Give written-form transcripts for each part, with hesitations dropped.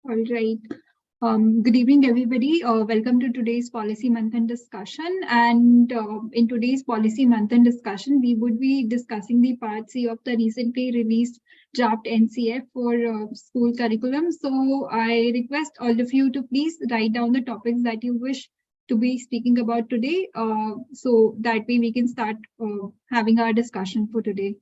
All right. Good evening, everybody. Welcome to today's Policy Manthan discussion. And in today's Policy Manthan discussion, we would be discussing the Part C of the recently released draft NCF for school curriculum. So I request all of you to please write down the topics that you wish to be speaking about today, so that way we can start having our discussion for today.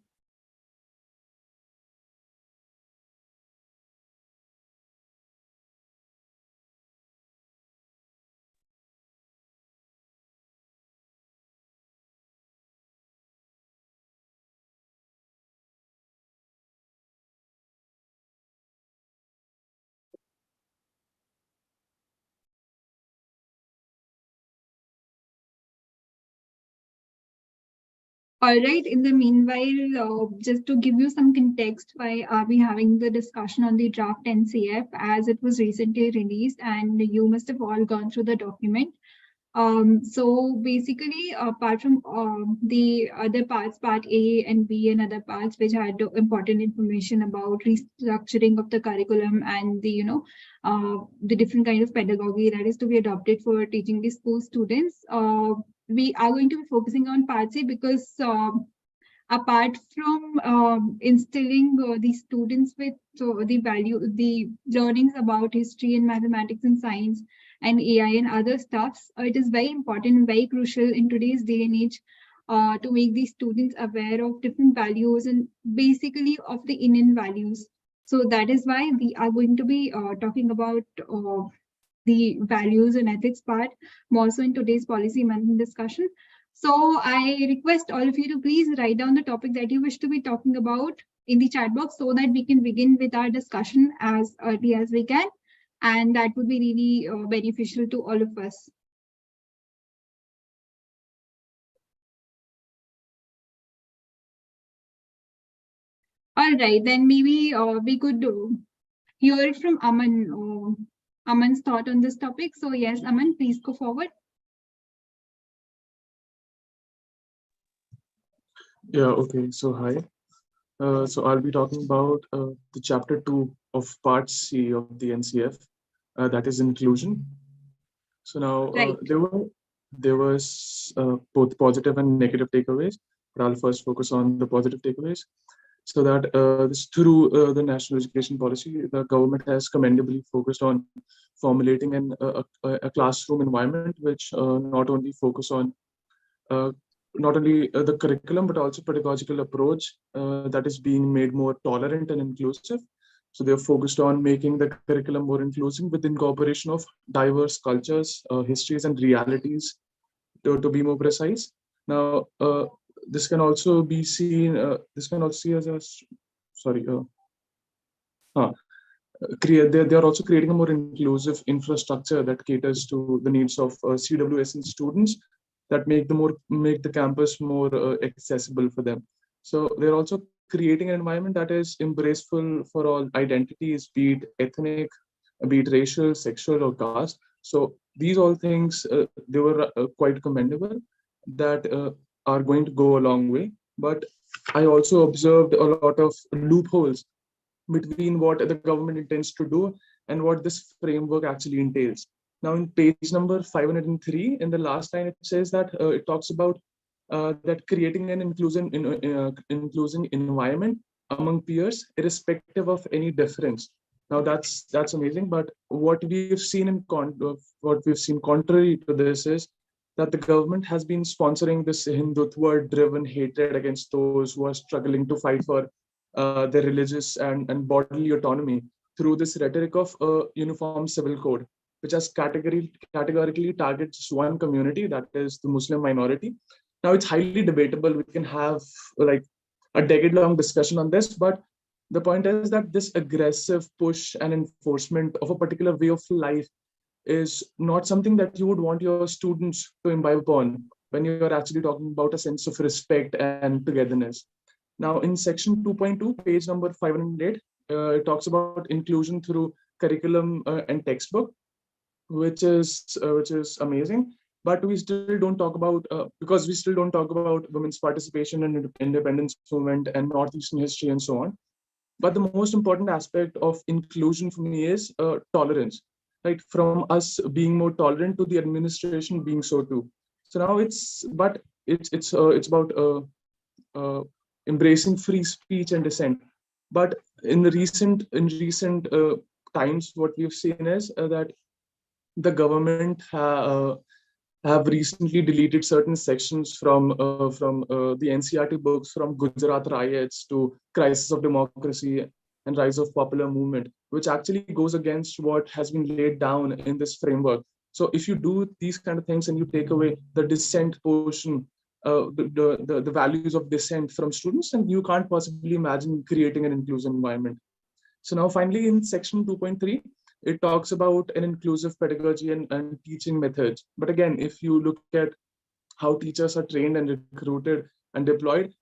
All right. In the meanwhile, just to give you some context, why are we having the discussion on the draft NCF as it was recently released, and you must have all gone through the document. So basically, apart from the other parts, part A and B and other parts, which had important information about restructuring of the curriculum and the different kind of pedagogy that is to be adopted for teaching the school students, we are going to be focusing on part C because apart from instilling the students with the learnings about history and mathematics and science and AI and other stuffs, it is very important and very crucial in today's day and age to make these students aware of different values and basically of the Indian values. So that is why we are going to be talking about the values and ethics part more so in today's policy management discussion. So I request all of you to please write down the topic that you wish to be talking about in the chat box so that we can begin with our discussion as early as we can. And that would be really beneficial to all of us. All right, then maybe we could hear it from Aman. Aman's thought on this topic. So yes, Aman, please go forward. Yeah, okay. So hi. So I'll be talking about the chapter 2 of part C of the NCF, that is inclusion. So now Right. there was both positive and negative takeaways, but I'll first focus on the positive takeaways. So that through the national education policy, the government has commendably focused on formulating a classroom environment which not only the curriculum, but also pedagogical approach that is being made more tolerant and inclusive. So they're focused on making the curriculum more inclusive with incorporation of diverse cultures, histories, and realities, to be more precise. Now, this can also be seen, this can also see as a, sorry, they're also creating a more inclusive infrastructure that caters to the needs of CWSN students that make the campus more accessible for them. So they're also creating an environment that is embraceful for all identities, be it ethnic, be it racial, sexual, or caste. So these all things they were quite commendable that are going to go a long way. But I also observed a lot of loopholes between what the government intends to do and what this framework actually entails. Now, in page number 503, in the last line, it says that it talks about that creating an inclusive environment among peers, irrespective of any difference. Now, that's amazing. But what we've seen contrary to this is that the government has been sponsoring this Hindutva-driven hatred against those who are struggling to fight for their religious and bodily autonomy through this rhetoric of a uniform civil code, which has categorically targets one community, that is the Muslim minority. Now, it's highly debatable. We can have like a decade-long discussion on this, but the point is that this aggressive push and enforcement of a particular way of life is not something that you would want your students to imbibe upon when you're actually talking about a sense of respect and togetherness. Now, in section 2.2, page number 508, it talks about inclusion through curriculum and textbook, which is amazing. But we still don't talk about because we still don't talk about women's participation in independence movement and Northeastern history and so on. But the most important aspect of inclusion for me is tolerance, right? From us being more tolerant to the administration being so too. So now it's about embracing free speech and dissent. But in recent times, what we've seen is that the government have recently deleted certain sections from the NCRT books, from Gujarat riots to Crisis of Democracy and Rise of Popular Movement, which actually goes against what has been laid down in this framework. So if you do these kind of things and you take away the dissent portion, the values of dissent from students, then you can't possibly imagine creating an inclusive environment. So now finally in section 2.3, it talks about an inclusive pedagogy and teaching methods. But again, if you look at how teachers are trained and recruited and deployed,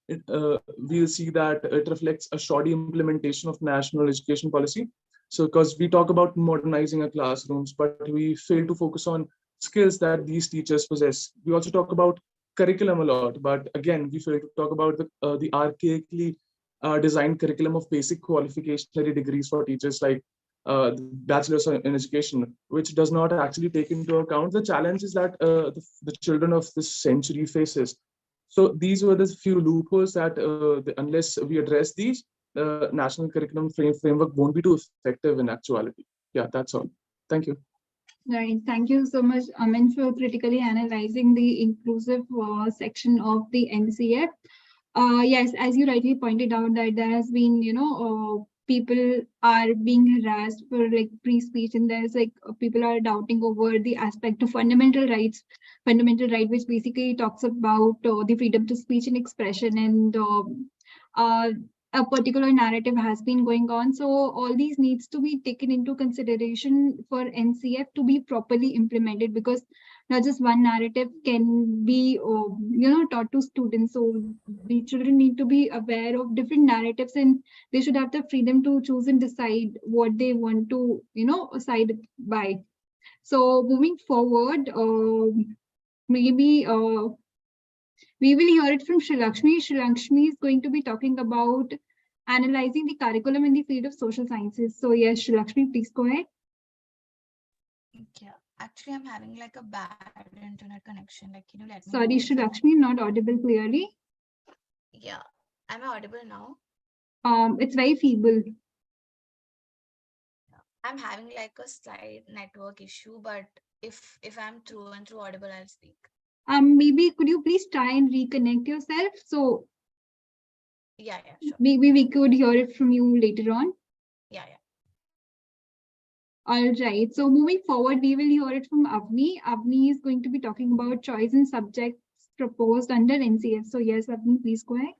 we'll see that it reflects a shoddy implementation of national education policy. So because we talk about modernizing our classrooms, but we fail to focus on skills that these teachers possess. We also talk about curriculum a lot, but again, we fail to talk about the archaically designed curriculum of basic qualificationary degrees for teachers, like the bachelor's in education, which does not actually take into account the challenges that the children of this century faces. So these were the few loopholes that unless we address these, the national curriculum framework won't be too effective in actuality. Yeah, that's all. Thank you. Right. Thank you so much, Amin, for critically analyzing the inclusive section of the NCF. Yes, as you rightly pointed out, that there has been, people are being harassed for like free speech, and there's like people are doubting over the aspect of fundamental rights, fundamental right, which basically talks about the freedom to speech and expression, and a particular narrative has been going on. So all these needs to be taken into consideration for NCF to be properly implemented, because not just one narrative can be taught to students. So the children need to be aware of different narratives, and they should have the freedom to choose and decide what they want to side by. So moving forward, maybe we will hear it from Srilakshmi. Srilakshmi is going to be talking about analyzing the curriculum in the field of social sciences. So yes, Srilakshmi, please go ahead. Yeah, actually I'm having like a bad internet connection. Like, can you let me Sorry, Srilakshmi, not audible clearly. Yeah, am I audible now? It's very feeble. I'm having like a slight network issue, but if I'm through and through audible, I'll speak. Maybe could you please try and reconnect yourself? So yeah, sure. Maybe we could hear it from you later on. Yeah. All right. So moving forward, we will hear it from Avni. Avni is going to be talking about choice and subjects proposed under NCF. So yes, Avni, please go ahead.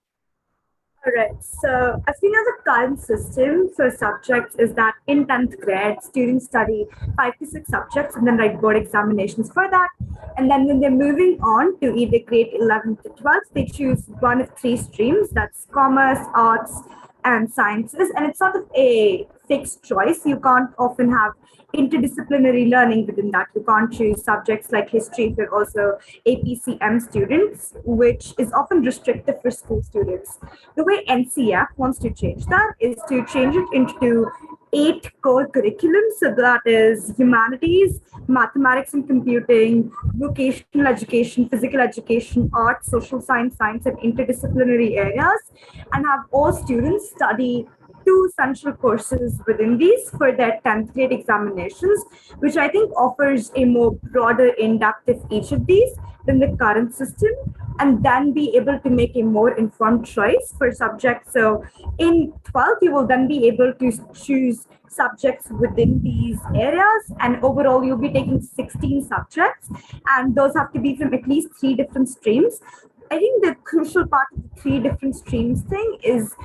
All right. So as we know, the current system for subjects is that in 10th grade, students study 5 to 6 subjects and then write board examinations for that. And then when they're moving on to either grade 11 to 12, they choose one of 3 streams. That's commerce, arts, and sciences. And it's sort of a fixed choice. You can't often have interdisciplinary learning within that. You can't choose subjects like history if you're also APCM students, which is often restrictive for school students. The way NCF wants to change that is to change it into 8 core curriculums. So that is humanities, mathematics and computing, vocational education, physical education, art, social science, science, and interdisciplinary areas, and have all students study 2 central courses within these for their 10th grade examinations, which I think offers a more broader in-depth of each of these than the current system, and then be able to make a more informed choice for subjects. So in 12th, you will then be able to choose subjects within these areas, and overall you'll be taking 16 subjects, and those have to be from at least 3 different streams. I think the crucial part of the 3 different streams thing is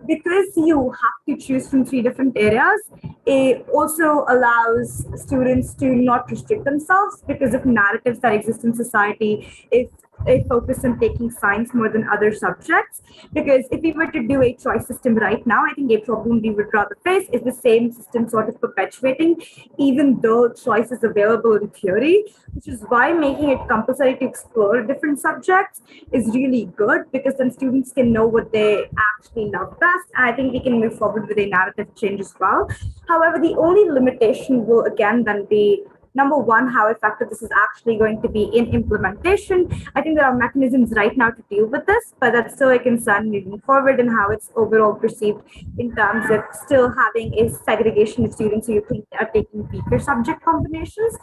because you have to choose from 3 different areas, it also allows students to not restrict themselves because of narratives that exist in society. If a focus on taking science more than other subjects. Because if we were to do a choice system right now, I think a problem we would rather face is the same system sort of perpetuating, even though choice is available in theory, which is why making it compulsory to explore different subjects is really good, because then students can know what they actually love best. And I think we can move forward with a narrative change as well. However, the only limitation will again then be, number one, how effective this is actually going to be in implementation. I think there are mechanisms right now to deal with this, but that's still a concern moving forward, and how it's overall perceived in terms of still having a segregation of students who you think are taking weaker subject combinations.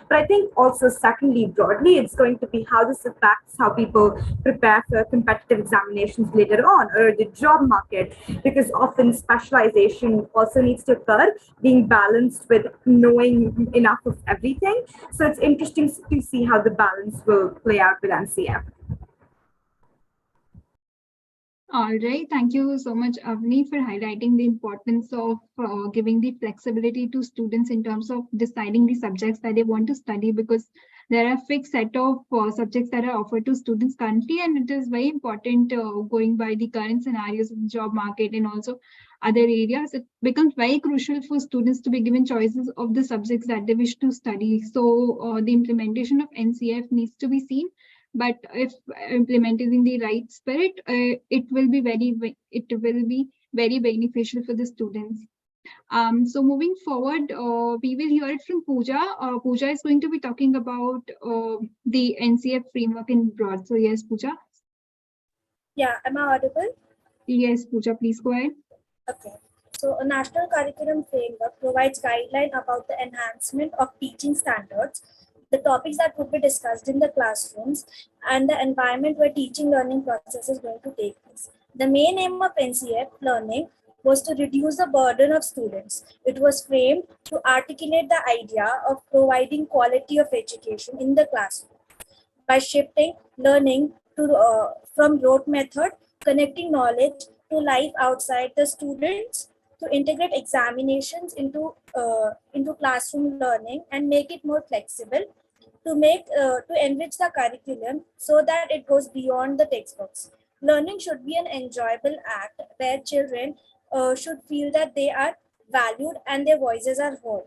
But I think also, secondly, broadly, it's going to be how this affects how people prepare for competitive examinations later on, or the job market, because often specialization also needs to occur, being balanced with knowing enough of everything. So it's interesting to see how the balance will play out with NCF. All right. Thank you so much, Avni, for highlighting the importance of giving the flexibility to students in terms of deciding the subjects that they want to study, because there are a fixed set of subjects that are offered to students currently, and it is very important going by the current scenarios of the job market and also other areas. It becomes very crucial for students to be given choices of the subjects that they wish to study. So the implementation of NCF needs to be seen, but if implemented in the right spirit, it will be very beneficial for the students. So moving forward, we will hear it from Pooja. Pooja is going to be talking about the NCF framework in broad. So yes, Pooja. Yeah, am I audible? Yes, Pooja, please go ahead. Okay. So a national curriculum framework provides guideline about the enhancement of teaching standards, the topics that would be discussed in the classrooms, and the environment where teaching learning process is going to take place. The main aim of NCF learning was to reduce the burden of students. It was framed to articulate the idea of providing quality of education in the classroom by shifting learning to from rote method, connecting knowledge to life outside the students, to integrate examinations into classroom learning and make it more flexible, to enrich the curriculum so that it goes beyond the textbooks. Learning should be an enjoyable act where children should feel that they are valued and their voices are heard.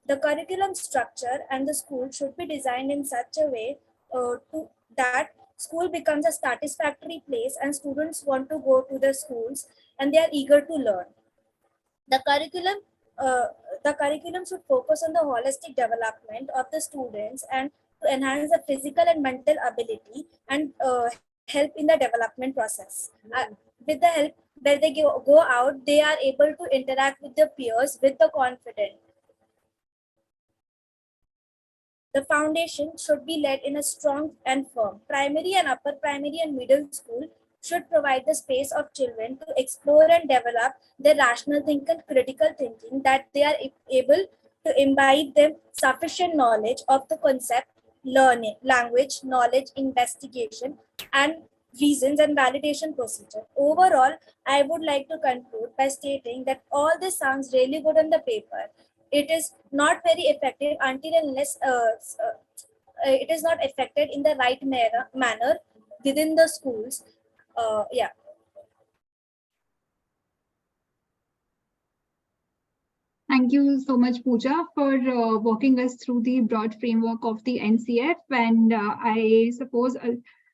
The curriculum structure and the school should be designed in such a way that school becomes a satisfactory place and students want to go to the schools and they are eager to learn. The curriculum uh, the curriculum should focus on the holistic development of the students and to enhance the physical and mental ability and help in the development process. With the help where they go out, they are able to interact with their peers with the confidence. The foundation should be led in a strong and firm. Primary and upper primary and middle school should provide the space of children to explore and develop their rational thinking and critical thinking, that they are able to imbibe them sufficient knowledge of the concept, learning, language, knowledge, investigation, and reasons and validation procedure. Overall, I would like to conclude by stating that all this sounds really good on the paper. It is not very effective until unless it is not affected in the right manner within the schools. Yeah. Thank you so much, Pooja, for walking us through the broad framework of the NCF. And I suppose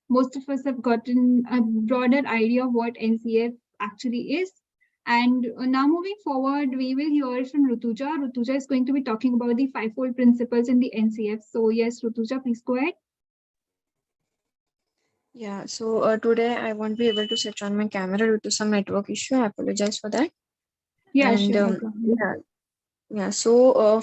most of us have gotten a broader idea of what NCF actually is. And now moving forward, we will hear from Rutuja. Rutuja is going to be talking about the fivefold principles in the NCF. So yes, Rutuja, please go ahead. Yeah, so today I won't be able to switch on my camera due to some network issue. I apologize for that. Yeah, And sure. No problem. yeah, so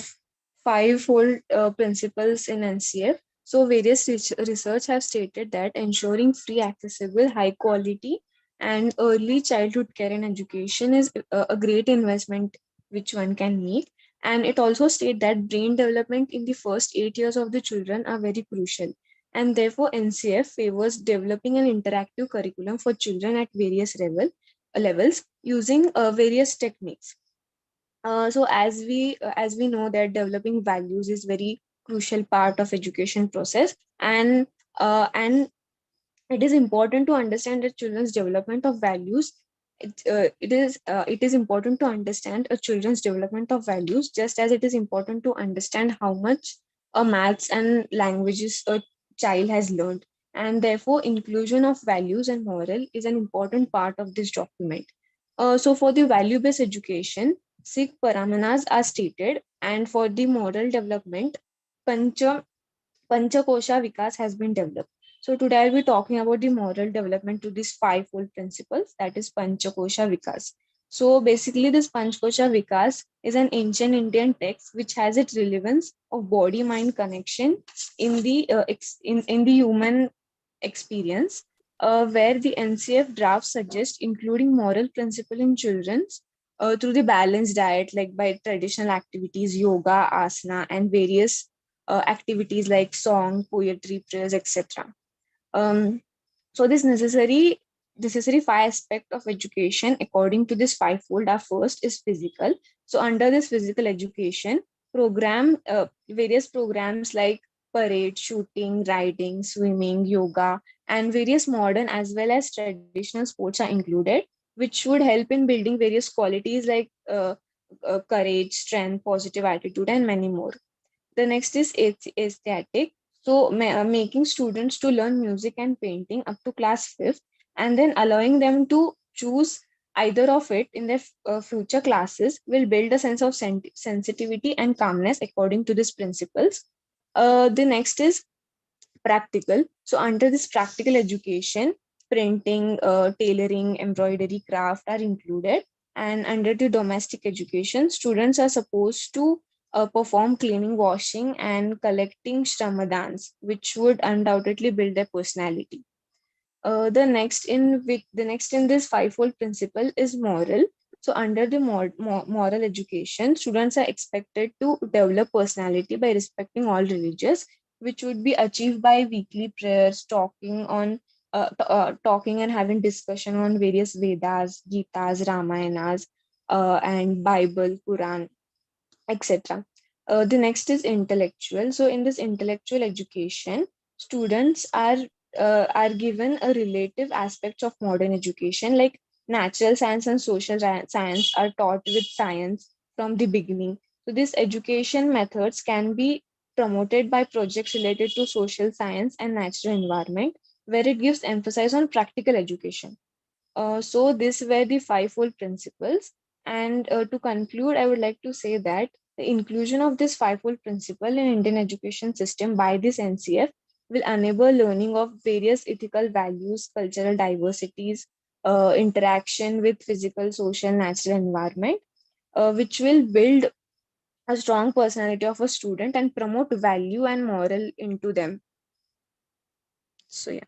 fivefold principles in NCF. So various research have stated that ensuring free, accessible, high quality, and early childhood care and education is a great investment which one can make. And it also states that brain development in the first 8 years of the children are very crucial. And therefore, NCF favors developing an interactive curriculum for children at various levels using various techniques. So as we know that developing values is very crucial part of education process, and it is important to understand that children's development of values. It is important to understand a children's development of values, just as it is important to understand how much a maths and languages a child has learned. And therefore, inclusion of values and moral is an important part of this document. So, for the value-based education, six paramanas are stated, and for the moral development, Pancha Panchakosha Vikas has been developed. So today I'll be talking about the moral development to these fivefold principles, that is Panchakosha Vikas. So basically this Panchakosha Vikas is an ancient Indian text which has its relevance of body-mind connection in the in the human experience, where the NCF draft suggests including moral principle in children's through the balanced diet, like by traditional activities, yoga, asana, and various activities like song, poetry, prayers, etc. Um, so this necessary five aspect of education according to this fivefold are: first is physical. So under this physical education program, various programs like parade, shooting, riding, swimming, yoga, and various modern as well as traditional sports are included, which would help in building various qualities like courage, strength, positive attitude, and many more. The next is aesthetic. So making students to learn music and painting up to class 5th, and then allowing them to choose either of it in their future classes will build a sense of sensitivity and calmness according to these principles. The next is practical. So under this practical education, printing, tailoring, embroidery, craft are included. And under the domestic education, students are supposed to perform cleaning, washing, and collecting shramadans, which would undoubtedly build their personality. The next in this fivefold principle is moral. So under the moral education, students are expected to develop personality by respecting all religions, which would be achieved by weekly prayers, talking and having discussion on various Vedas, Gitas, Ramayanas, and Bible, Quran, etc. The next is intellectual. So in this intellectual education, students are given a relative aspects of modern education, like natural science and social science are taught with science from the beginning. So these education methods can be promoted by projects related to social science and natural environment, where it gives emphasis on practical education. So these were the fivefold principles. And to conclude, I would like to say that the inclusion of this fivefold principle in Indian education system by this NCF will enable learning of various ethical values, cultural diversities, interaction with physical, social, natural environment, which will build a strong personality of a student and promote value and moral into them. So yeah.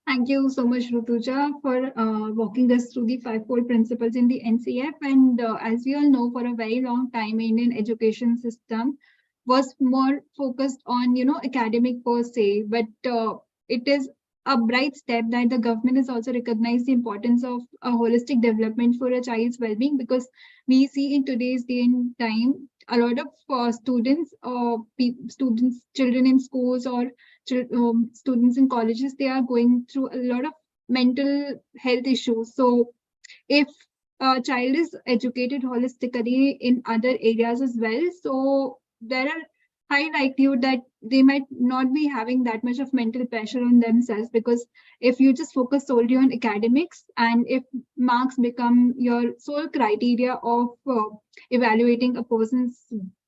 Thank you so much, Rutuja, for walking us through the fivefold principles in the NCF. And as we all know, for a very long time, Indian education system was more focused on, academic per se. But it is a bright step that the government has also recognized the importance of a holistic development for a child's well-being, because we see in today's day and time a lot of children in schools or students in colleges, they are going through a lot of mental health issues. So if a child is educated holistically in other areas as well, so there are high likelihood that they might not be having that much of mental pressure on themselves, because if you just focus solely on academics and if marks become your sole criteria of evaluating a person's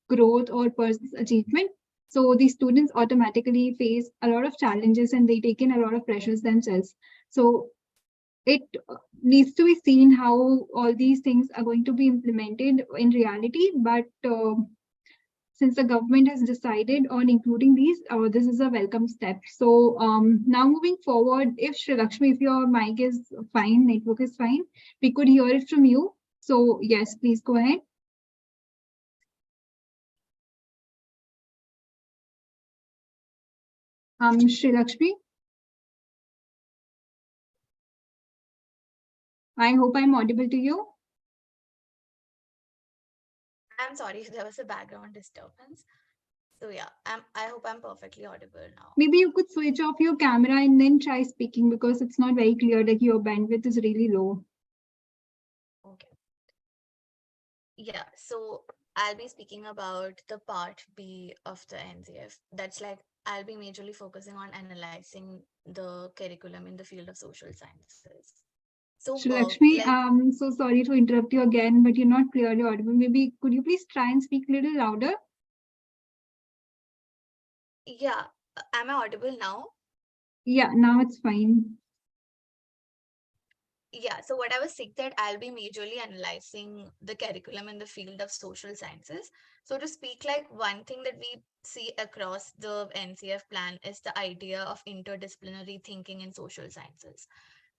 growth or person's achievement, so the students automatically face a lot of challenges and they take in a lot of pressures themselves. So it needs to be seen how all these things are going to be implemented in reality. But since the government has decided on including these, this is a welcome step. So now moving forward, if Sri Lakshmi, if your mic is fine, network is fine, we could hear it from you. So yes, please go ahead. Sri Lakshmi, I hope I'm audible to you. I'm sorry if there was a background disturbance. So yeah, I hope I'm perfectly audible now. Maybe you could switch off your camera and then try speaking because it's not very clear. Like your bandwidth is really low. Okay. Yeah, so I'll be speaking about the part B of the NCF. That's like I'll be majorly focusing on analyzing the curriculum in the field of social sciences. So, So Lakshmi, like, so sorry to interrupt you again, but you're not clearly audible. Maybe could you please try and speak a little louder? yeah, am I audible now? Yeah, now it's fine. Yeah, so what I was saying that I'll be majorly analyzing the curriculum in the field of social sciences. So to speak, like one thing that we see across the NCF plan is the idea of interdisciplinary thinking in social sciences.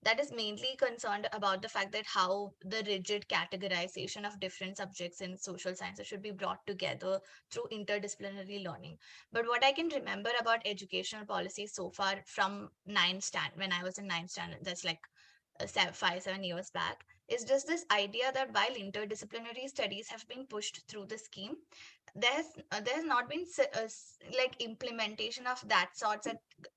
That is mainly concerned about the fact that how the rigid categorization of different subjects in social sciences should be brought together through interdisciplinary learning. But what I can remember about educational policy so far from when I was in ninth standard, that's like 5, 7 years back, is just this idea that while interdisciplinary studies have been pushed through the scheme, there's not been like implementation of that sorts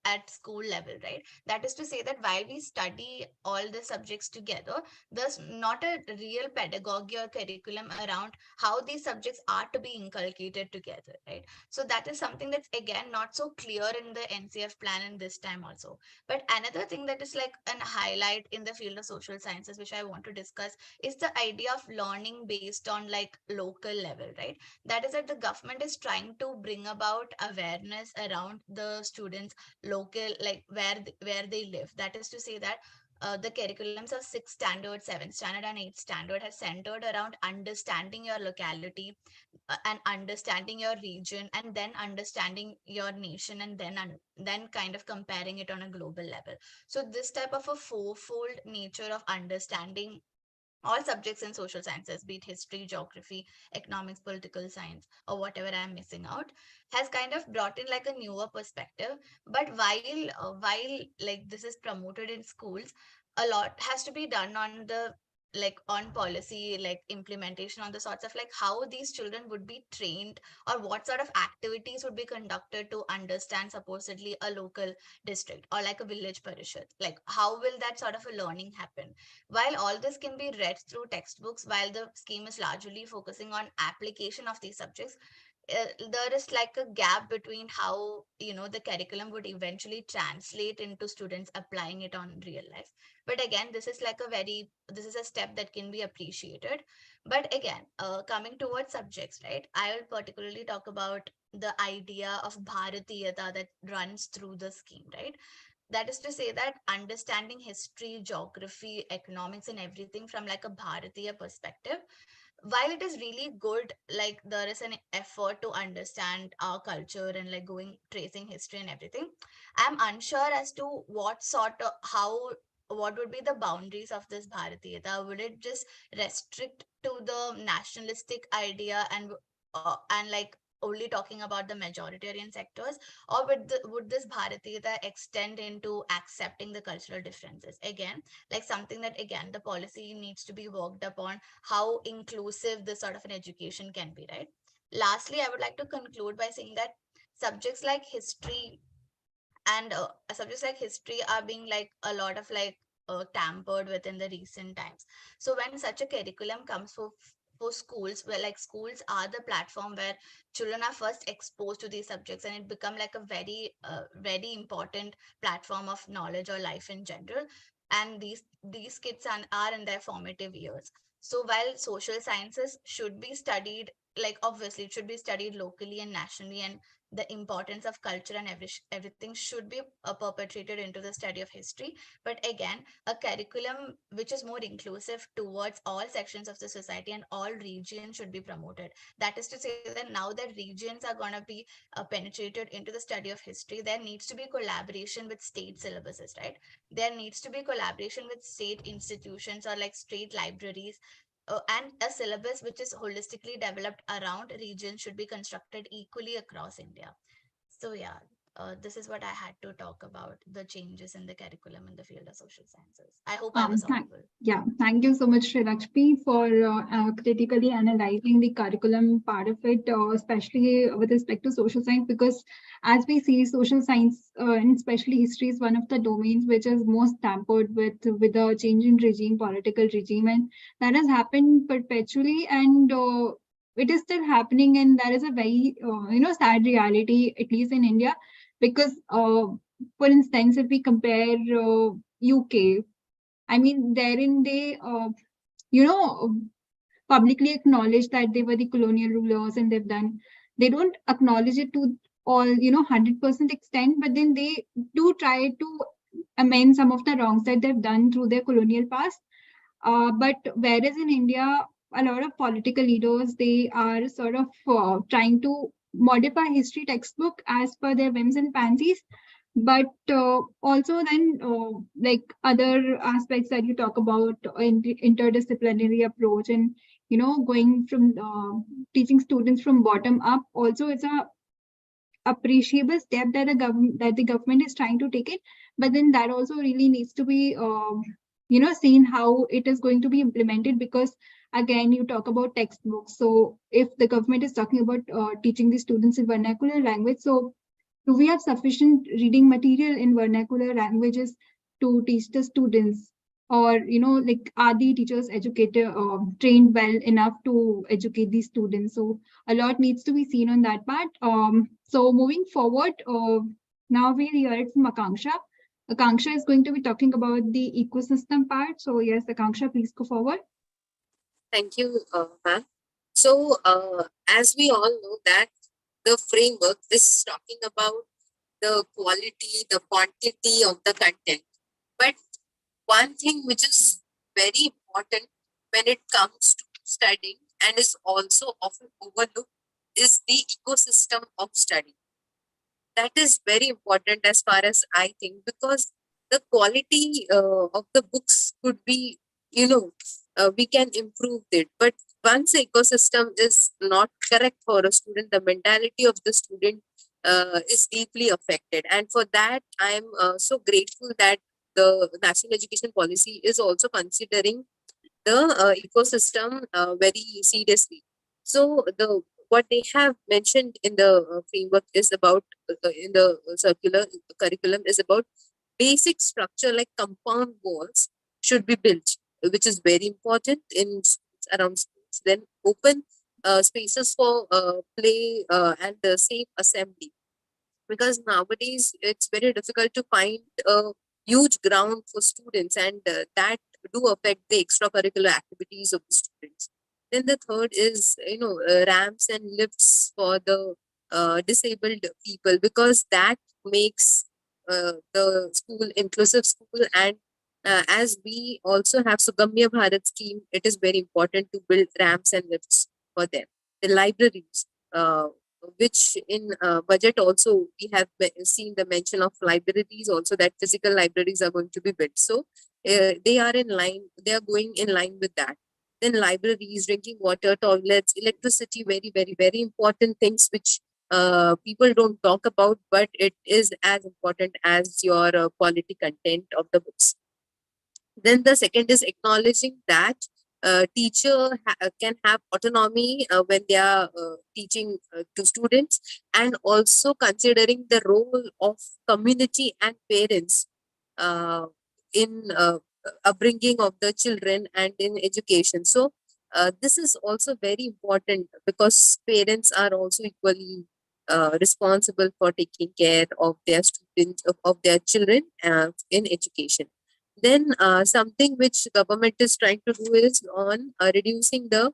at school level, right? That is to say that while we study all the subjects together, there's not a real pedagogy or curriculum around how these subjects are to be inculcated together, right? So that is something that's again not so clear in the NCF plan in this time also. But another thing that is like an highlight in the field of social sciences, which I want to discuss, is the idea of learning based on like local level, right? That is that the government is trying to bring about awareness around the students local, like where they live. That is to say that the curriculums of 6th standard, 7th standard, and 8th standard has centered around understanding your locality and understanding your region, and then understanding your nation, and then kind of comparing it on a global level. So this type of a fourfold nature of understanding all subjects in social sciences, be it history, geography, economics, political science, or whatever I'm missing out, has kind of brought in like a newer perspective. But while like this is promoted in schools, a lot has to be done on the like on policy, like implementation on the sorts of like how these children would be trained, or what sort of activities would be conducted to understand supposedly a local district or like a village parishad. Like how will that sort of a learning happen? While all this can be read through textbooks, while the scheme is largely focusing on application of these subjects, there is like a gap between how the curriculum would eventually translate into students applying it on real life. But again, this is a step that can be appreciated. But again, coming towards subjects, right, I will particularly talk about the idea of bharatiyata that runs through the scheme, right? That is to say that understanding history, geography, economics, and everything from like a Bharatiya perspective, while it is really good, like there is an effort to understand our culture and like going tracing history and everything, I'm unsure as to what would be the boundaries of this Bharatiyata. Would it just restrict to the nationalistic idea and like only talking about the majoritarian sectors, or would this Bharatiyata extend into accepting the cultural differences? Again, like something that again the policy needs to be worked upon, how inclusive this sort of an education can be, right? Lastly, I would like to conclude by saying that subjects like history subjects like history are being like a lot of like tampered with in the recent times. So when such a curriculum comes for schools, where like schools are the platform where children are first exposed to these subjects, and it become like a very important platform of knowledge or life in general. And these kids are in their formative years. So while social sciences should be studied, like obviously it should be studied locally and nationally, and the importance of culture and everything should be perpetrated into the study of history. But again, a curriculum which is more inclusive towards all sections of the society and all regions should be promoted. That is to say that now that regions are going to be penetrated into the study of history, there needs to be collaboration with state syllabuses, right? There needs to be collaboration with state institutions or like state libraries, and a syllabus which is holistically developed around regions should be constructed equally across India. So yeah, this is what I had to talk about, the changes in the curriculum in the field of social sciences. I hope I was audible. Yeah, thank you so much, Sri Lakshmi, for critically analyzing the curriculum part of it, especially with respect to social science, because as we see, social science and especially history is one of the domains which is most tampered with the changing regime, political regime, and that has happened perpetually, and it is still happening, and that is a very sad reality, at least in India, because for instance, if we compare UK, I mean, therein they, you know, publicly acknowledge that they were the colonial rulers and they've done, they don't acknowledge it to all, 100% extent, but then they do try to amend some of the wrongs that they've done through their colonial past. But whereas in India, a lot of political leaders, they are sort of trying to modify history textbook as per their whims and fancies, but also then like other aspects that you talk about in the interdisciplinary approach, and going from teaching students from bottom up also is a appreciable step that the government is trying to take it, but then that also really needs to be seen how it is going to be implemented, because again you talk about textbooks. So if the government is talking about teaching the students in vernacular language, so do we have sufficient reading material in vernacular languages to teach the students? Or, like, are the teachers educated, trained well enough to educate these students? So a lot needs to be seen on that part. So moving forward, now we'll hear it from Akanksha. Akanksha is going to be talking about the ecosystem part. So yes, Akanksha, please go forward. Thank you, ma'am. So, as we all know that the framework is talking about the quality, the quantity of the content. But one thing which is very important when it comes to studying and is also often overlooked is the ecosystem of study. That is very important as far as I think, because the quality of the books could be, we can improve it. But once the ecosystem is not correct for a student, the mentality of the student is deeply affected. And for that, I'm so grateful that the national education policy is also considering the ecosystem very seriously. So the what they have mentioned in the framework is about in the circular curriculum is about basic structure like compound walls should be built, which is very important in schools, around schools. Then open spaces for play and safe assembly, because nowadays it's very difficult to find a huge ground for students, and that do affect the extracurricular activities of the students. Then the third is ramps and lifts for the disabled people, because that makes the school inclusive school. And as we also have Sugamya Bharat scheme, it is very important to build ramps and lifts for them. The libraries, which in budget also we have seen the mention of libraries also, that physical libraries are going to be built. So they are in line, they are going in line with that. Then libraries, drinking water, toilets, electricity, very, very, very important things which people don't talk about, but it is as important as your quality content of the books. Then the second is acknowledging that teacher can have autonomy when they are teaching to students, and also considering the role of community and parents in upbringing of the children and in education. So this is also very important, because parents are also equally responsible for taking care of their students, of their children in education. Then something which government is trying to do is on reducing the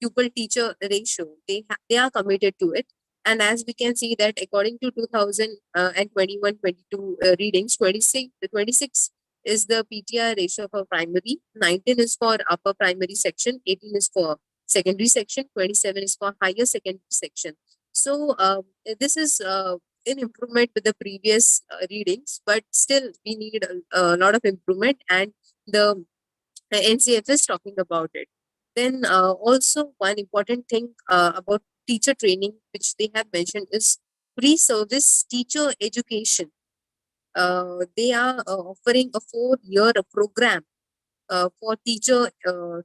pupil teacher ratio. They are committed to it. And as we can see that according to 2021-22 readings, 26 is the PTR ratio for primary, 19 is for upper primary section, 18 is for secondary section, 27 is for higher secondary section. So this is in improvement with the previous readings, but still we need a lot of improvement, and the NCF is talking about it. Then also one important thing about teacher training, which they have mentioned, is free service teacher education. They are offering a 4-year program for teacher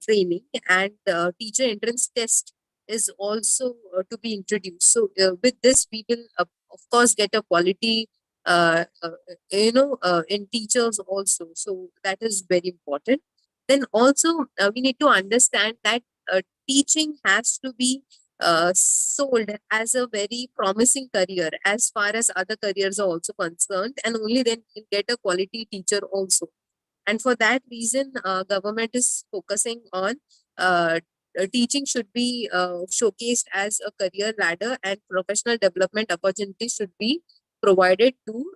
training, and teacher entrance test is also to be introduced. So with this, we will of course get a quality, in teachers also. So that is very important. Then also we need to understand that teaching has to be sold as a very promising career as far as other careers are also concerned, and only then you get a quality teacher also. And for that reason, government is focusing on teaching should be showcased as a career ladder, and professional development opportunities should be provided to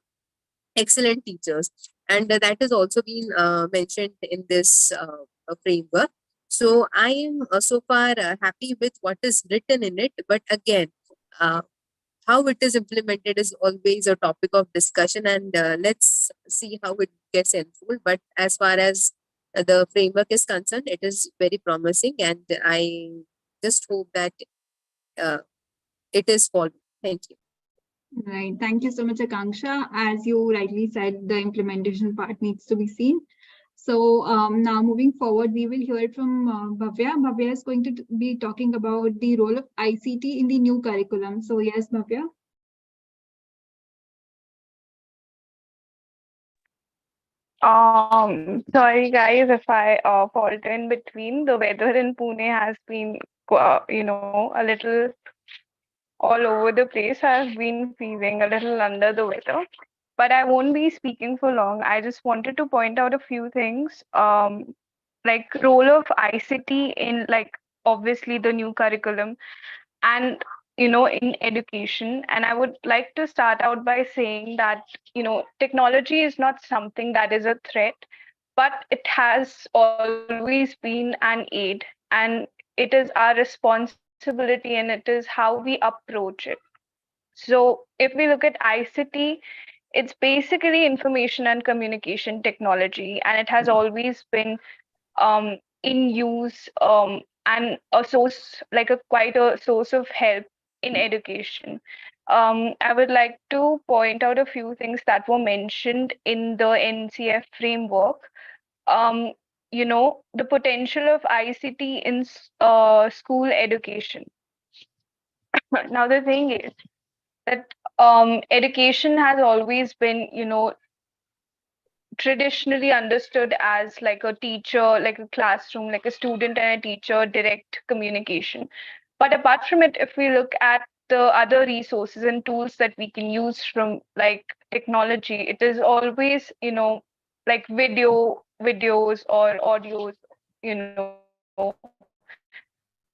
excellent teachers. And that has also been mentioned in this framework. So I am so far happy with what is written in it. But again, uh, how it is implemented is always a topic of discussion, and let's see how it gets unfold. But as far as the framework is concerned, it is very promising, and I just hope that uh, it is followed. Thank you. Right. Thank you so much, Akanksha. As you rightly said, the implementation part needs to be seen. So now moving forward, we will hear from Bhavya. Bhavya is going to be talking about the role of ICT in the new curriculum. So yes, Bhavya. Sorry guys if I falter in between. The weather in Pune has been, a little all over the place. I've been feeling a little under the weather, but I won't be speaking for long. I just wanted to point out a few things. Like role of ICT in, like, obviously the new curriculum and in education. And I would like to start out by saying that technology is not something that is a threat, but it has always been an aid, and it is our responsibility, and it is how we approach it. So if we look at ICT, it's basically information and communication technology, and it has always been in use, and a source, like a quite a source of help in education. I would like to point out a few things that were mentioned in the NCF framework. Um, the potential of ICT in school education. Now, the thing is that education has always been, traditionally understood as like a teacher, like a classroom, like a student and a teacher direct communication. But apart from it, if we look at the other resources and tools that we can use from like technology, it is always, like videos or audios,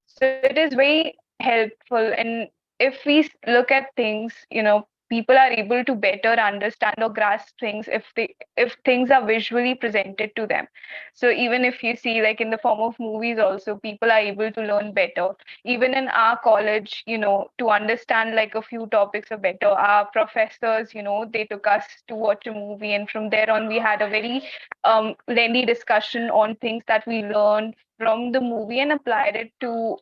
So it is very helpful. And if we look at things, people are able to better understand or grasp things if things are visually presented to them. So even if you see, like in the form of movies also, people are able to learn better. Even in our college, to understand like a few topics are better, our professors, they took us to watch a movie, and from there on we had a very lengthy discussion on things that we learned from the movie and applied it to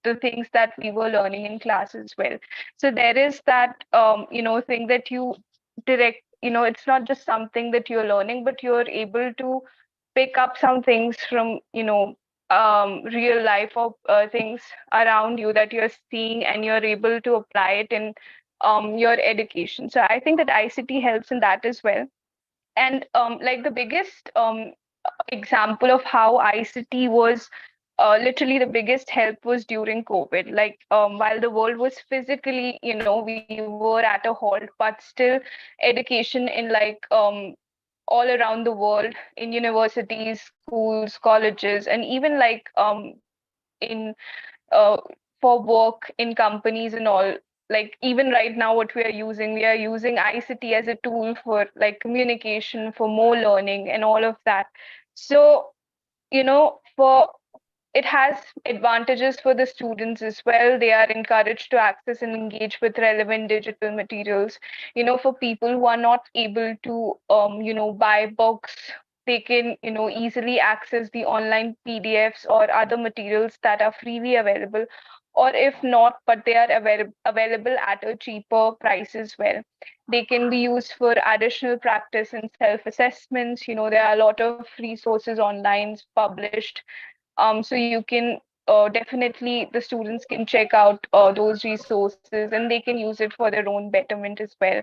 the things that we were learning in class as well. So there is that thing that you direct, it's not just something that you're learning, but you're able to pick up some things from real life, or things around you that you're seeing, and you're able to apply it in your education. So I think that ICT helps in that as well. And like the biggest example of how ICT was literally the biggest help was during COVID. Like while the world was physically, we were at a halt, but still education in like all around the world, in universities, schools, colleges, and even like in uh, for work in companies and all. Like even right now, what we are using ICT as a tool for like communication, for more learning, and all of that. So for it has advantages for the students as well. They are encouraged to access and engage with relevant digital materials. For people who are not able to, buy books, they can, easily access the online PDFs or other materials that are freely available or if not, but they are available at a cheaper price as well. They can be used for additional practice and self-assessments. There are a lot of resources online published. So you can definitely, the students can check out those resources and they can use it for their own betterment as well.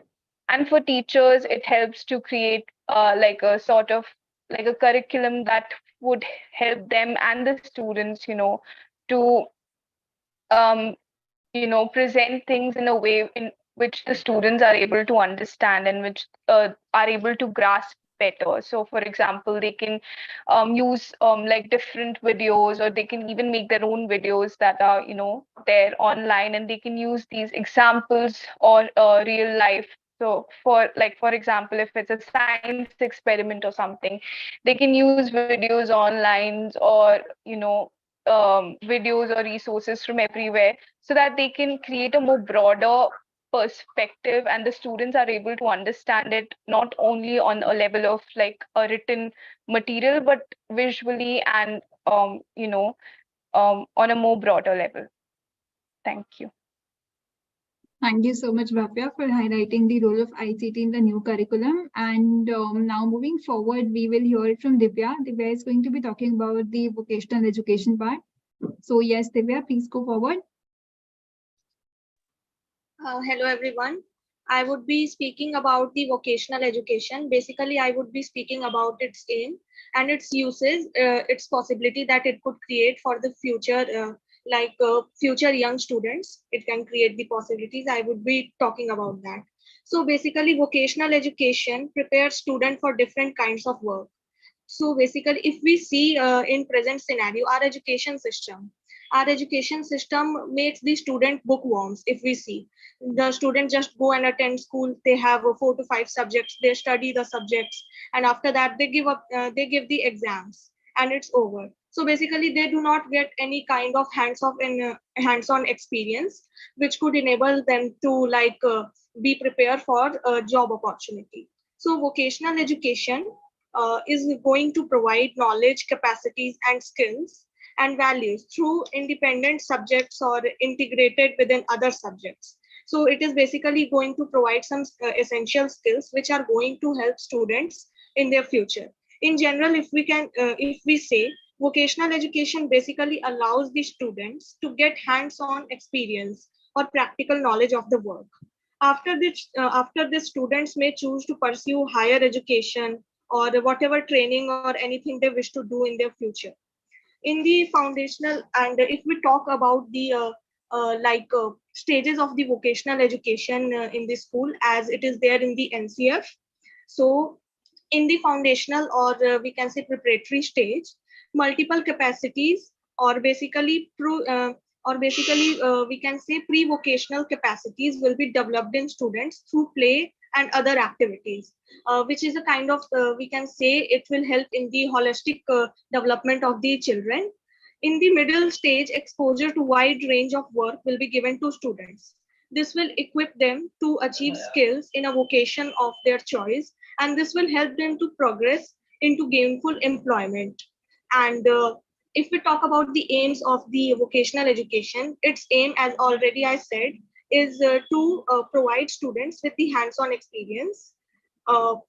And for teachers, it helps to create like a sort of like a curriculum that would help them and the students, to present things in a way in which the students are able to understand and which are able to grasp better. So, for example, they can use like different videos, or they can even make their own videos that are, there online, and they can use these examples or real life. So, for example, if it's a science experiment or something, they can use videos online, or videos or resources from everywhere, so that they can create a more broader perspective, and the students are able to understand it not only on a level of like a written material, but visually and on a more broader level. Thank you. Thank you so much, Bhavya, for highlighting the role of ICT in the new curriculum. And now moving forward, we will hear it from Divya. Divya is going to be talking about the vocational education part. So yes, Divya, please go forward. Hello everyone. I would be speaking about the vocational education. Basically, I would be speaking about its aim and its uses, its possibility that it could create for the future, future young students. It can create the possibilities. I would be talking about that. So basically, vocational education prepares students for different kinds of work. So basically, if we see in present scenario, our education system makes the student bookworms. If we see, the student just go and attend school, they have 4 to 5 subjects, they study the subjects, and after that they give the exams, and it's over. So basically, they do not get any kind of hands-on experience, which could enable them to be prepared for a job opportunity. So vocational education is going to provide knowledge, capacities, and skills and values through independent subjects or integrated within other subjects. So it is basically going to provide some essential skills which are going to help students in their future. In general, if we say, vocational education basically allows the students to get hands-on experience or practical knowledge of the work. After this, students may choose to pursue higher education or whatever training or anything they wish to do in their future. In the foundational, and if we talk about the stages of the vocational education in the school as it is there in the NCF. So in the foundational, or we can say preparatory stage, multiple capacities, or we can say pre-vocational capacities will be developed in students through play and other activities, which is a kind of, we can say, it will help in the holistic development of the children. In the middle stage, exposure to wide range of work will be given to students. This will equip them to achieve skills in a vocation of their choice, and this will help them to progress into gainful employment. And if we talk about the aims of the vocational education, its aim, as already I said, is to provide students with the hands-on experience, to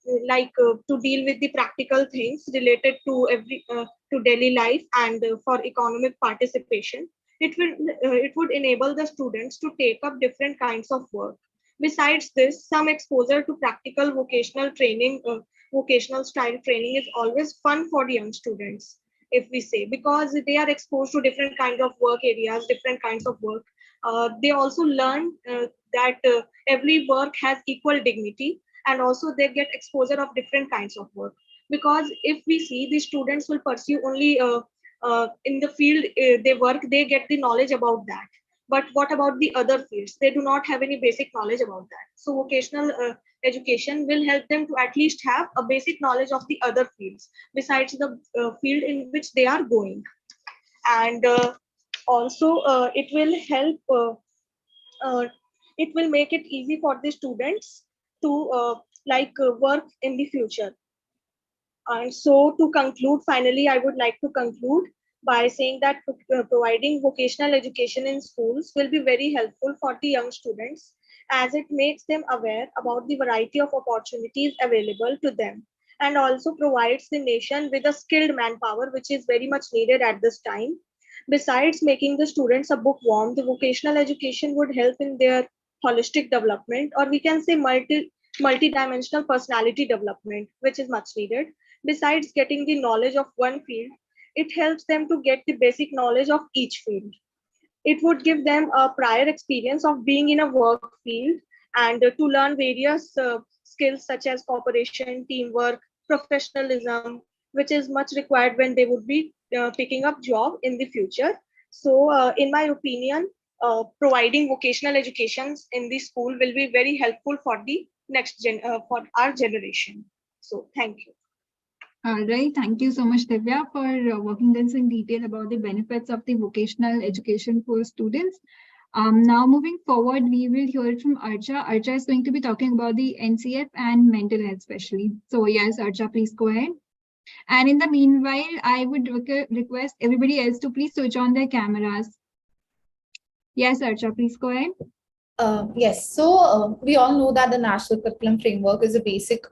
deal with the practical things related to daily life, and for economic participation. It would enable the students to take up different kinds of work. Besides this, some exposure to practical vocational style training is always fun for young students, if we say, because they are exposed to different kinds of work areas, different kinds of work. They also learn that every work has equal dignity, and also they get exposure of different kinds of work. Because if we see, the students will pursue only in the field they work, they get the knowledge about that. But what about the other fields? They do not have any basic knowledge about that. So vocational education will help them to at least have a basic knowledge of the other fields besides the field in which they are going. And also it will help it will make it easy for the students to work in the future. And so to conclude, finally, I would like to conclude by saying that providing vocational education in schools will be very helpful for the young students, as it makes them aware about the variety of opportunities available to them, and also provides the nation with a skilled manpower, which is very much needed at this time. Besides making the students a bookworm, the vocational education would help in their holistic development, or we can say multi-dimensional personality development, which is much needed. Besides getting the knowledge of one field, it helps them to get the basic knowledge of each field. It would give them a prior experience of being in a work field, and to learn various skills such as cooperation, teamwork, professionalism, which is much required when they would be picking up job in the future. So, in my opinion, providing vocational educations in the school will be very helpful for the for our generation. So, thank you. All right. Thank you so much, Divya, for walking us in detail about the benefits of the vocational education for students. Now, moving forward, we will hear it from Archa. Archa is going to be talking about the NCF and mental health, especially. So, yes, Archa, please go ahead. And in the meanwhile, I would request everybody else to please switch on their cameras. Yes, Archa, please go ahead. Yes, so we all know that the National Curriculum Framework is a basic,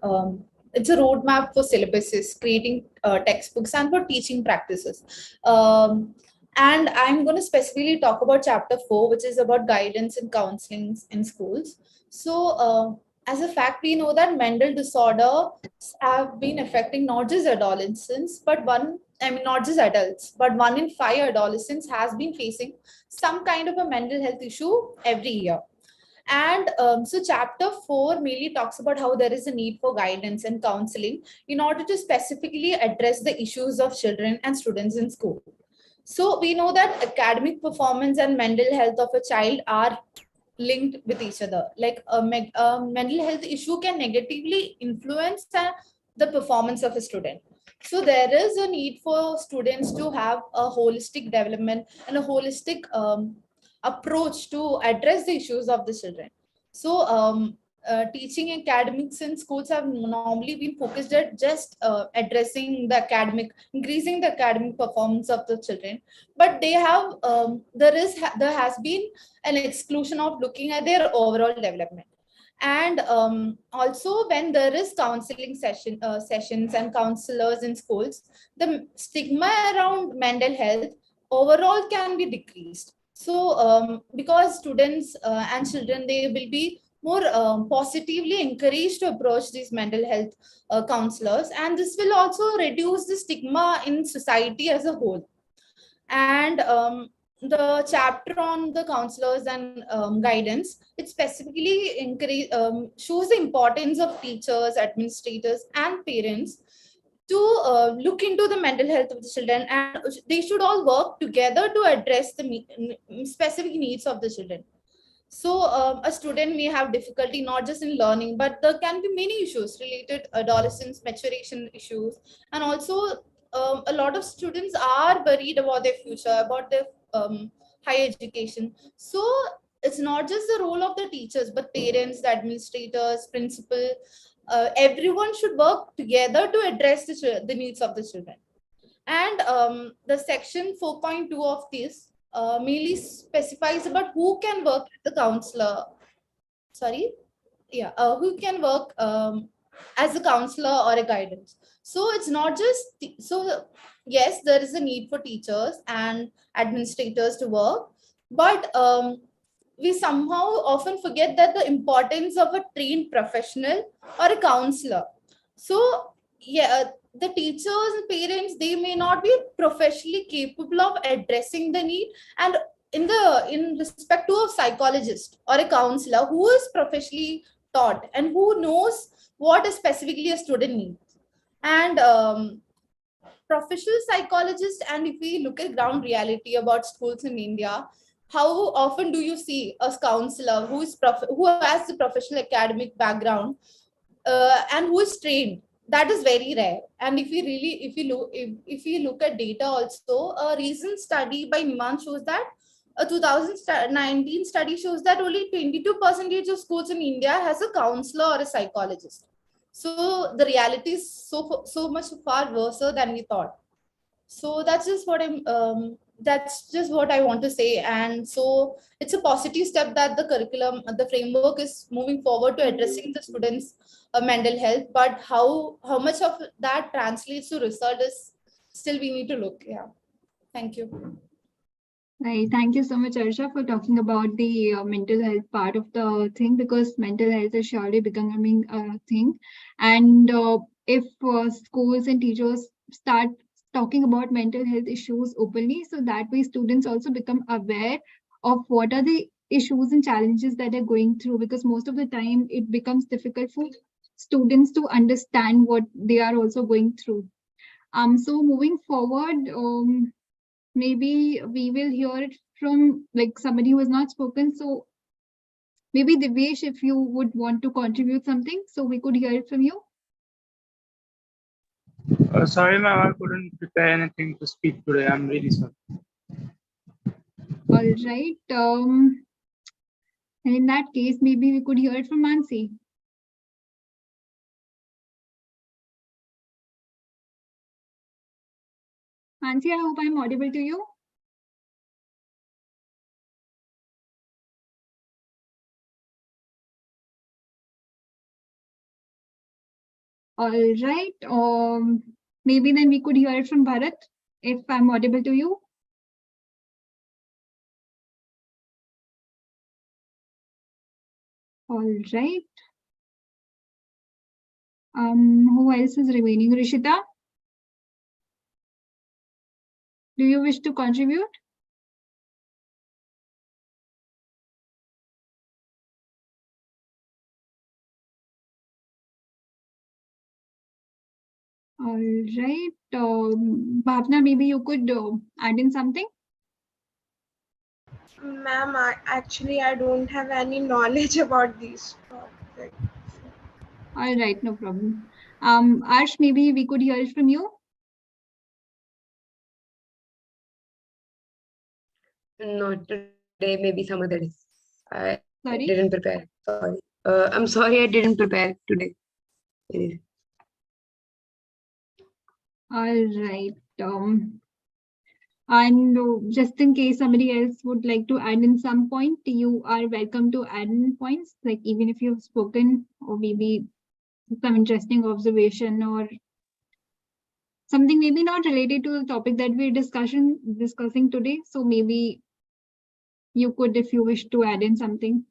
it's a roadmap for syllabuses, creating textbooks and for teaching practices. And I'm going to specifically talk about chapter 4, which is about guidance and counseling in schools. So as a fact, we know that mental disorders have been affecting not just adolescents, but not just adults, but 1 in 5 adolescents has been facing some kind of a mental health issue every year. And so chapter 4 mainly talks about how there is a need for guidance and counseling in order to specifically address the issues of children and students in school. So we know that academic performance and mental health of a child are linked with each other. Like a mental health issue can negatively influence the performance of a student. So there is a need for students to have a holistic development and a holistic approach to address the issues of the children. So teaching academics in schools have normally been focused at just addressing the increasing the academic performance of the children, but they have there has been an exclusion of looking at their overall development. And also when there is counseling sessions and counselors in schools, the stigma around mental health overall can be decreased. So because students and children, they will be more positively encouraged to approach these mental health counselors, and this will also reduce the stigma in society as a whole. And the chapter on the counselors and guidance, it specifically shows the importance of teachers, administrators, and parents to look into the mental health of the children, and they should all work together to address the specific needs of the children. So a student may have difficulty not just in learning, but there can be many issues related adolescence, maturation issues, and also a lot of students are worried about their future, about their higher education. So it's not just the role of the teachers, but parents, the administrators, principal, everyone should work together to address the needs of the children. And the section 4.2 of this mainly specifies about who can work as a counselor. Who can work as a counselor or a guidance. So it's not just yes, there is a need for teachers and administrators to work, but we somehow often forget that the importance of a trained professional or a counselor. So the teachers and parents, they may not be professionally capable of addressing the need, and in respect to a psychologist or a counselor who is professionally taught and who knows what is specifically a student needs. And professional psychologists, and if we look at ground reality about schools in India, how often do you see a counselor who has the professional academic background and who is trained? That is very rare. And if you look at data also, a recent study by Miman shows that a 2019 study shows that only 22% of schools in India has a counselor or a psychologist. So the reality is so much far worse than we thought. So that's just what I want to say. And so it's a positive step that the curriculum, the framework is moving forward to addressing the students' mental health. But how much of that translates to result is still we need to look. Yeah. Thank you. Right. Thank you so much, Arsha, for talking about the mental health part of the thing, because mental health is surely becoming a thing. And if schools and teachers start talking about mental health issues openly, so that way students also become aware of what are the issues and challenges that they're going through, because most of the time it becomes difficult for students to understand what they are also going through. So moving forward, maybe we will hear it from like somebody who has not spoken. So maybe Divyesh, if you would want to contribute something, so we could hear it from you. Sorry, ma'am, I couldn't prepare anything to speak today. I'm really sorry. All right. And in that case, maybe we could hear it from Mansi. Mansi, I hope I'm audible to you. All right. Maybe then we could hear it from Bharat, if I'm audible to you. All right. Who else is remaining? Rishita, do you wish to contribute? All right. Bhavna, maybe you could add in something. Ma'am, I don't have any knowledge about these topics. All right, no problem. Arsh, maybe we could hear it from you. Not today, maybe some other day. I Sorry? didn't prepare. Sorry. I'm sorry I didn't prepare today. All right. And just in case somebody else would like to add in some point, you are welcome to add in points, like even if you've spoken, or maybe some interesting observation or something maybe not related to the topic that we're discussing today. So maybe you could, if you wish to add in something.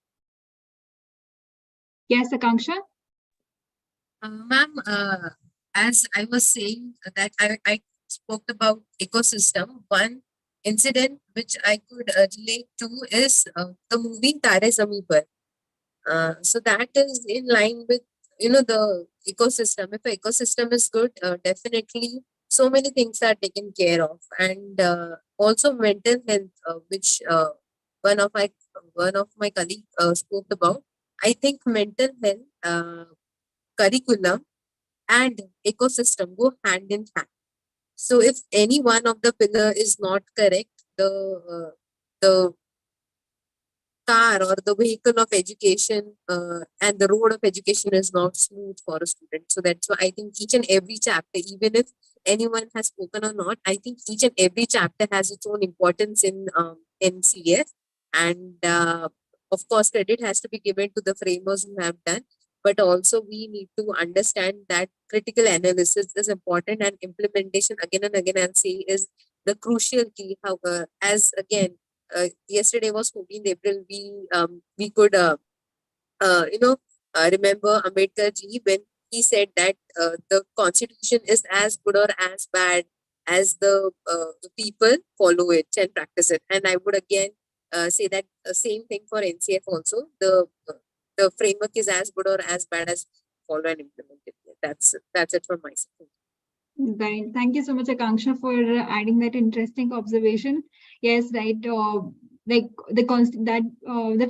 Yes, Akanksha? Ma'am, as I was saying that I spoke about ecosystem, one incident which I could relate to is the movie Tare Zameen Par. So that is in line with the ecosystem. If the ecosystem is good, definitely so many things are taken care of, and also mental health, which one of my colleague spoke about. I think mental health, curriculum, and ecosystem go hand in hand. So if any one of the pillar is not correct, the car or the vehicle of education and the road of education is not smooth for a student. So that's why I think each and every chapter, even if anyone has spoken or not, I think each and every chapter has its own importance in NCF. And of course, credit has to be given to the framers who have done. But also we need to understand that critical analysis is important, and implementation again and again I'll say is the crucial key. How as again yesterday was 14th April, we could remember Ambedkar ji when he said that the constitution is as good or as bad as the people follow it and practice it. And I would again say that same thing for NCF also. The framework is as good or as bad as follow and implement it. That's it from my side. Right. Thank you so much, Akanksha, for adding that interesting observation. Yes, right. Like the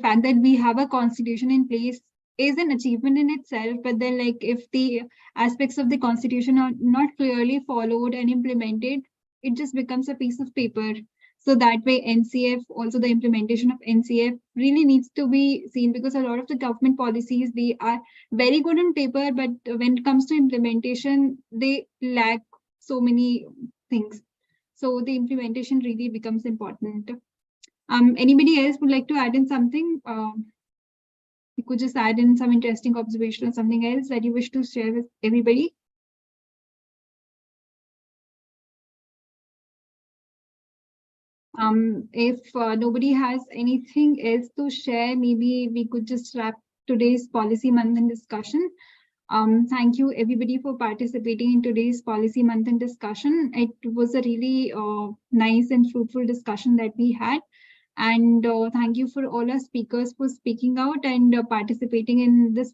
fact that we have a constitution in place is an achievement in itself. But then, like, if the aspects of the constitution are not clearly followed and implemented, it just becomes a piece of paper. So that way, NCF, also the implementation of NCF really needs to be seen, because a lot of the government policies, they are very good on paper, but when it comes to implementation, they lack so many things. So the implementation really becomes important. Anybody else would like to add in something? You could just add in some interesting observation or something else that you wish to share with everybody. If nobody has anything else to share, maybe we could just wrap today's Policy Manthan discussion. Thank you everybody for participating in today's Policy Manthan discussion. It was a really nice and fruitful discussion that we had. And thank you for all our speakers for speaking out and participating in this